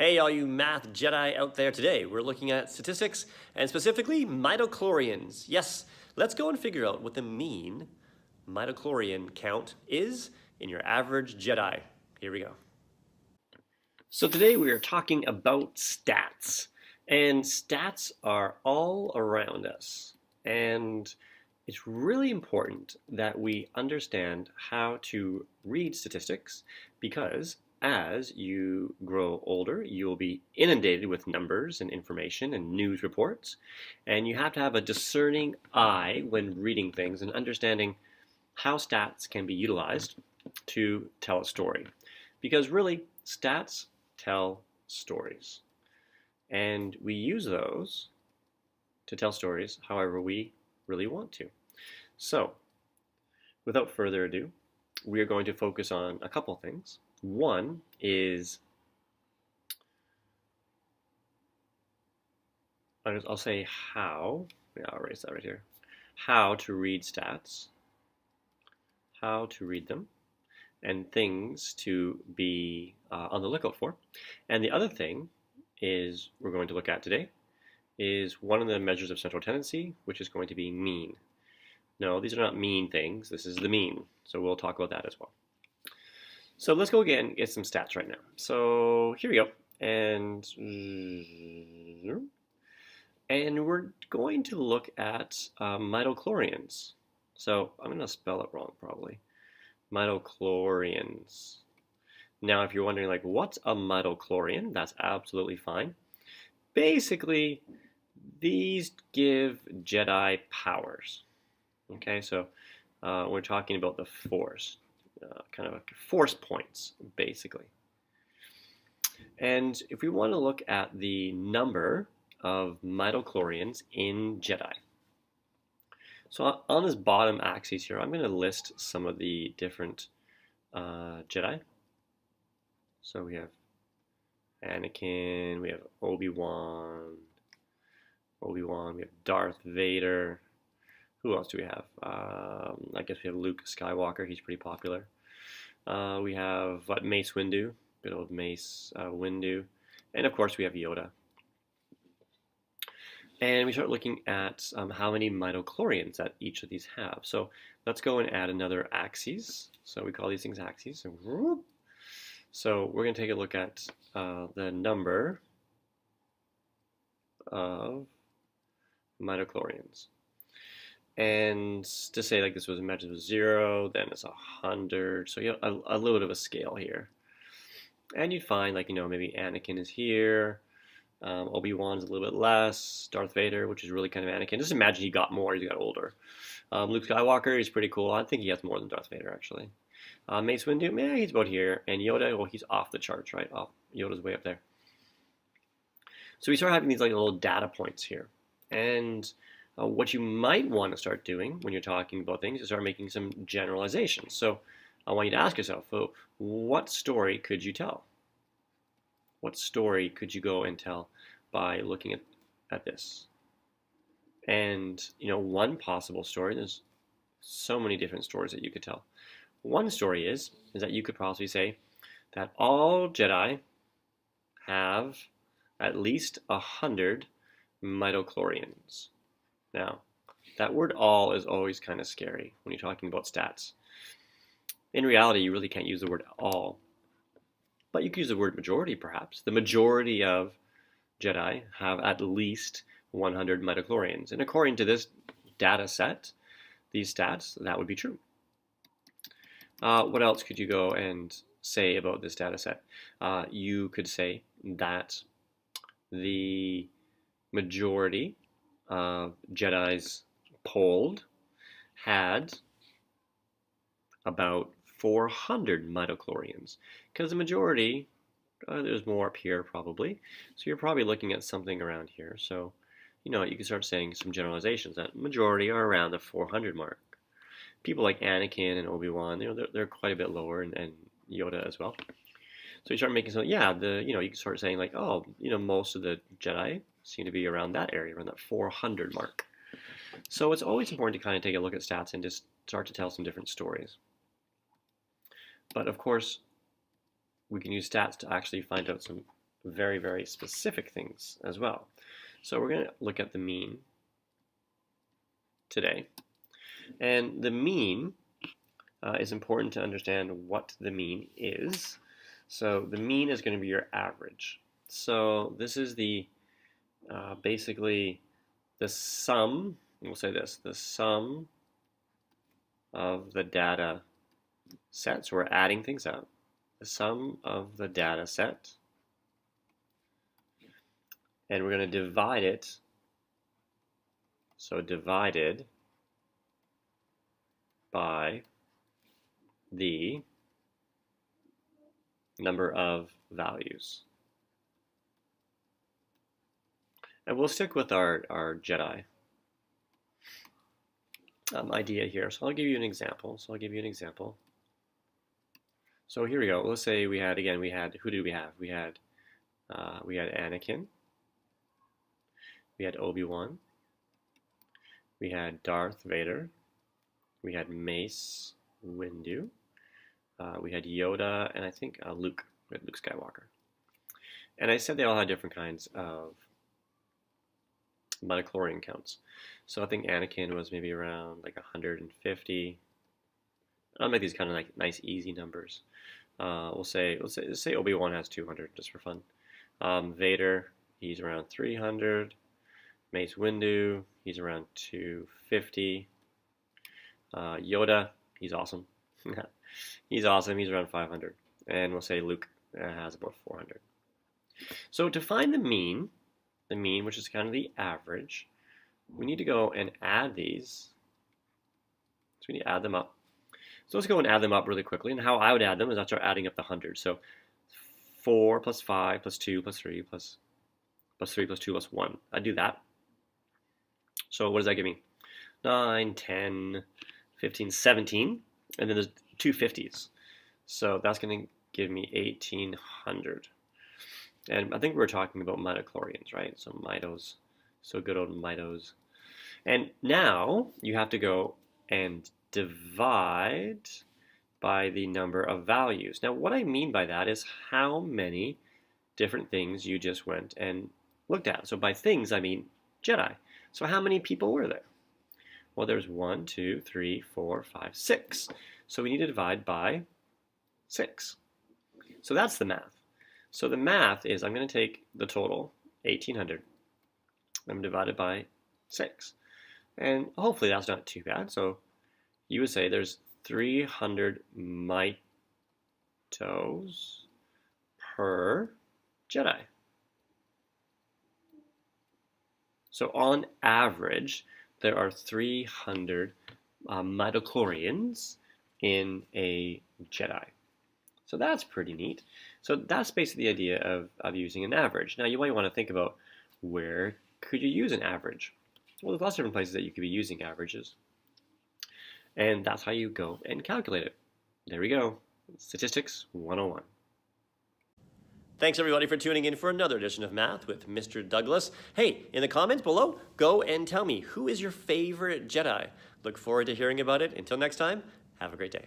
Hey, all you math Jedi out there today. We're looking at statistics and specifically midichlorians. Yes, let's go and figure out what the mean midichlorian count is in your average Jedi. Here we go. So today we are talking about stats. And stats are all around us. And it's really important that we understand how to read statistics because as you grow older, you'll be inundated with numbers and information and news reports. And you have to have a discerning eye when reading things and understanding how stats can be utilized to tell a story. Because really, stats tell stories. And we use those to tell stories however we really want to. So, without further ado, we are going to focus on a couple things. One is, I'll say how, yeah, I'll erase that right here, how to read stats, how to read them, and things to be on the lookout for. And the other thing is we're going to look at today is one of the measures of central tendency, which is going to be mean. No, these are not mean things. This is the mean. So we'll talk about that as well. So let's go again and get some stats right now. So here we go. And we're going to look at midichlorians. So I'm going to spell it wrong probably. Midichlorians. Now, if you're wondering, like, what's a midichlorian? That's absolutely fine. Basically, these give Jedi powers. Okay, so we're talking about the Force, kind of force points, basically. And if we want to look at the number of midichlorians in Jedi, so on this bottom axis here, I'm going to list some of the different Jedi. So we have Anakin, we have Obi-Wan, we have Darth Vader. Who else do we have? I guess we have Luke Skywalker. He's pretty popular. We have Mace Windu, good old Mace Windu. And of course we have Yoda. And we start looking at how many midichlorians that each of these have. So let's go and add another axis. So we call these things axes. So we're going to take a look at the number of midichlorians. And to say like this was, imagine it was 0, then it's 100. So you have a little bit of a scale here. And you'd find like, maybe Anakin is here. Obi-Wan's a little bit less. Darth Vader, which is really kind of Anakin. Just imagine he got more as he got older. Luke Skywalker, he's pretty cool. I think he has more than Darth Vader, actually. Mace Windu, he's about here. And Yoda, well, he's off the charts, right? Oh, Yoda's way up there. So we start having these like little data points here. And what you might want to start doing when you're talking about things is start making some generalizations. So I want you to ask yourself, what story could you tell? What story could you go and tell by looking at this? And, one possible story, there's so many different stories that you could tell. One story is that you could possibly say that all Jedi have at least 100 midichlorians. Now, that word all is always kind of scary when you're talking about stats. In reality, you really can't use the word all. But you could use the word majority, perhaps. The majority of Jedi have at least 100 midichlorians. And according to this data set, these stats, that would be true. What else could you go and say about this data set? You could say that the majority of Jedis polled had about 400 midichlorians, because the majority, there's more up here probably, so you're probably looking at something around here. So, you can start saying some generalizations that majority are around the 400 mark. People like Anakin and Obi-Wan, they're quite a bit lower, and Yoda as well. So you start making some, you can start saying like, most of the Jedi seem to be around that area, around that 400 mark. So it's always important to kind of take a look at stats and just start to tell some different stories. But of course, we can use stats to actually find out some very, very specific things as well. So we're going to look at the mean today. And the mean is important to understand what the mean is. So the mean is going to be your average. So this is the basically the sum, we'll say this, the sum of the data set. So we're adding things up. The sum of the data set. And we're going to divide it. So divided by the number of values. And we'll stick with our Jedi idea here. So I'll give you an example. So here we go. Let's say we had, who did we have? We had Anakin. We had Obi-Wan. We had Darth Vader. We had Mace Windu. We had Yoda, and I think Luke. We had Luke Skywalker. And I said they all had different kinds of midichlorian counts. So I think Anakin was maybe around like 150. I'll make these kind of like nice, easy numbers. Let's say Obi-Wan has 200 just for fun. Vader, he's around 300. Mace Windu, he's around 250. Yoda, he's awesome. He's awesome. He's around 500. And we'll say Luke has about 400. So to find the mean, which is kind of the average, we need to go and add these. So we need to add them up. So let's go and add them up really quickly. And how I would add them is I'd start adding up the hundreds. So 4 plus 5 plus 2 plus 3 plus 3 plus 2 plus 1. I'd do that. So what does that give me? 9, 10, 15, 17. And then there's two 50s. So that's going to give me 1800. And I think we're talking about midichlorians, right? So mitos, so good old mitos. And now you have to go and divide by the number of values. Now what I mean by that is how many different things you just went and looked at. So by things, I mean Jedi. So how many people were there? Well, there's 1, 2, 3, 4, 5, 6. So we need to divide by 6. So that's the math. So the math is I'm going to take the total, 1800. I'm going to divide it by 6. And hopefully that's not too bad. So you would say there's 300 mitos per Jedi. So on average, there are 300 midichlorians in a Jedi. So that's pretty neat. So that's basically the idea of using an average. Now you might want to think about where could you use an average? Well, there's lots of different places that you could be using averages. And that's how you go and calculate it. There we go. Statistics 101. Thanks everybody for tuning in for another edition of Math with Mr. Douglas. Hey, in the comments below, go and tell me who is your favorite Jedi. Look forward to hearing about it. Until next time, have a great day.